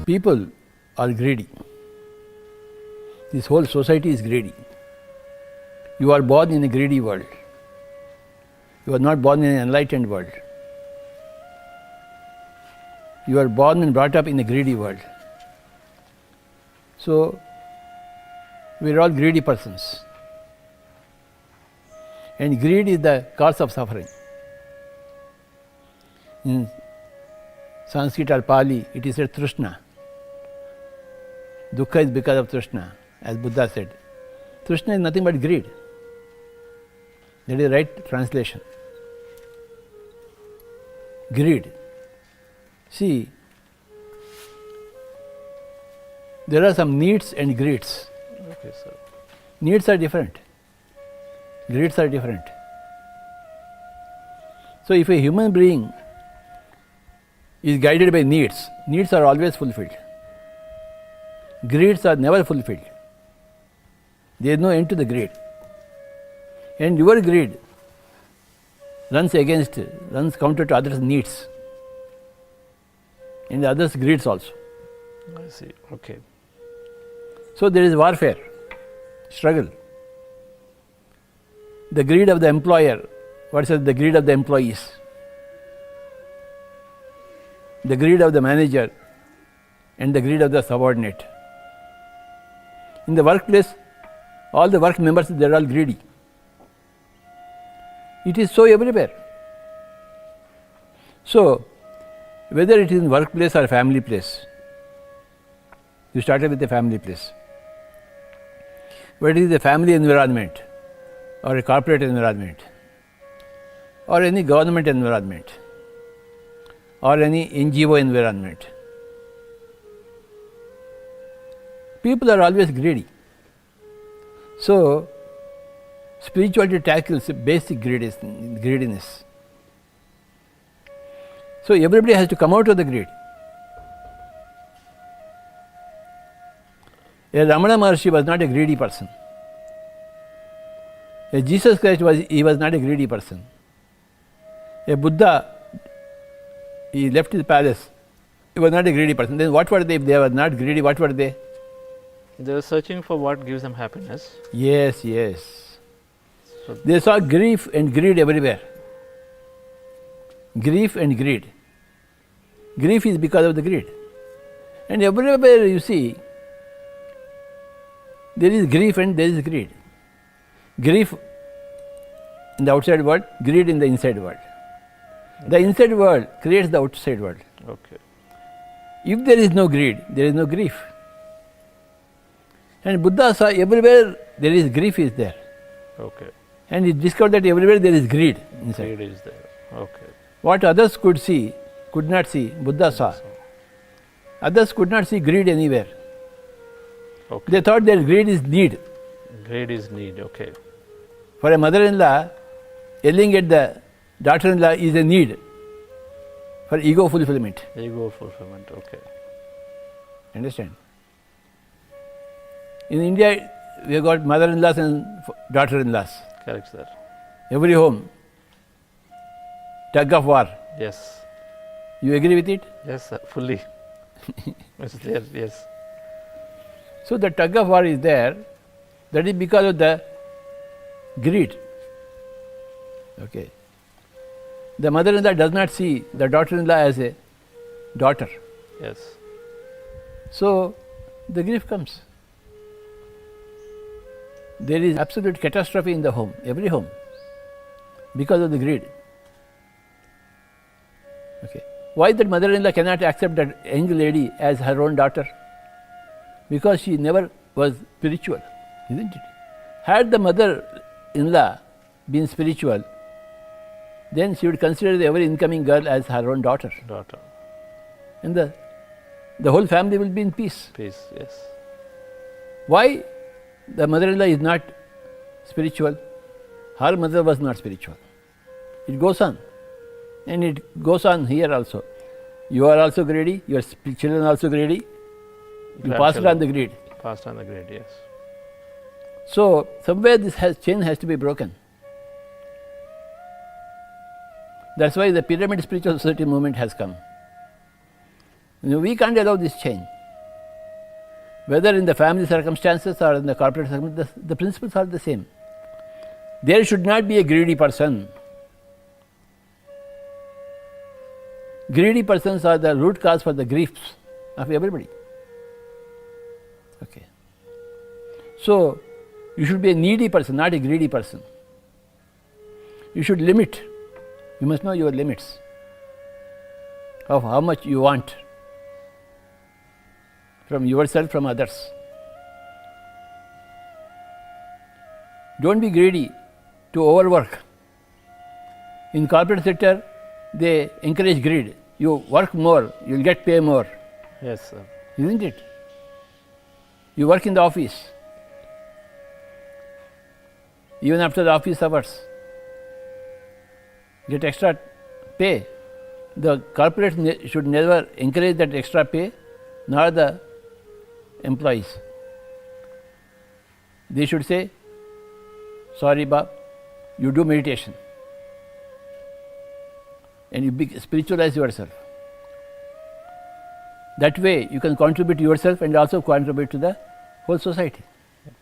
people are greedy. This whole society is greedy. You are born in a greedy world. You are not born in an enlightened world. You are born and brought up in a greedy world. So, we are all greedy persons. And greed is the cause of suffering. In Sanskrit or Pali, it is said Trishna. Dukkha is because of Trishna, as Buddha said. Trishna is nothing but greed. That is the right translation. Greed. See, there are some needs and greeds. Okay, sir. Needs are different. Greeds are different. So, if a human being is guided by needs, needs are always fulfilled. Greeds are never fulfilled. There is no end to the greed. And your greed runs counter to others' needs and others' greeds also. I see. Okay. So there is warfare, struggle. The greed of the employer versus the greed of the employees. The greed of the manager and the greed of the subordinate. In the workplace, all the work members, they are all greedy. It is so everywhere. So, whether it is in workplace or family place, you started with the family place. Whether it is a family environment or a corporate environment or any government environment or any NGO environment, people are always greedy. So, spirituality tackles basic greediness. So, everybody has to come out of the greed. A Ramana Maharshi was not a greedy person. A Jesus Christ was not a greedy person. A Buddha, he left his palace, he was not a greedy person. Then what were they? If they were not greedy, what were they? They were searching for what gives them happiness. Yes, yes. So they saw grief and greed everywhere. Grief and greed. Grief is because of the greed. And everywhere you see, there is grief and there is greed. Grief in the outside world, greed in the inside world. The inside world creates the outside world. Okay. If there is no greed, there is no grief. And Buddha saw everywhere there is grief is there. Okay. And he discovered that everywhere there is greed inside. Greed is there. Okay. What others could not see, Buddha saw. Others could not see greed anywhere. Okay. They thought that greed is need. Greed is need. Okay. For a mother-in-law, yelling at the daughter-in-law is a need for ego fulfillment. Ego fulfillment. Okay. Understand? In India, we have got mother-in-laws and daughter-in-laws. Correct, sir. Every home, tug of war. Yes. You agree with it? Yes, sir. Fully. It's there. Yes. So the tug of war is there. That is because of the greed. Okay. The mother-in-law does not see the daughter-in-law as a daughter. Yes. So the grief comes. There is absolute catastrophe in the home, every home, because of the greed. Okay. Why that mother-in-law cannot accept that young lady as her own daughter? Because she never was spiritual, isn't it? Had the mother-in-law been spiritual, then she would consider every incoming girl as her own daughter. Daughter. And the whole family will be in peace. Peace, yes. Why the mother-in-law is not spiritual? Her mother was not spiritual. It goes on. And it goes on here also. You are also greedy, your children are also greedy. You pass it on the greed. Passed on the greed, yes. So, somewhere this chain has to be broken. That's why the Pyramid Spiritual Society movement has come. We can't allow this chain. Whether in the family circumstances or in the corporate circumstances, the principles are the same. There should not be a greedy person. Greedy persons are the root cause for the griefs of everybody. Okay. So, you should be a needy person, not a greedy person. You should limit. You must know your limits of how much you want from yourself, from others. Don't be greedy to overwork. In corporate sector, they encourage greed. You work more, you'll get pay more. Yes, sir. Isn't it? You work in the office, even after the office hours, get extra pay. The corporate should never encourage that extra pay, nor the employees. They should say, sorry Bob, you do meditation and you spiritualize yourself. That way you can contribute to yourself and also contribute to the whole society.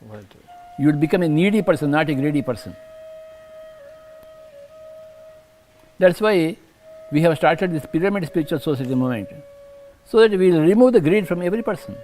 Right. You will become a needy person, not a greedy person. That's why we have started this pyramid spiritual society movement, so that we will remove the greed from every person.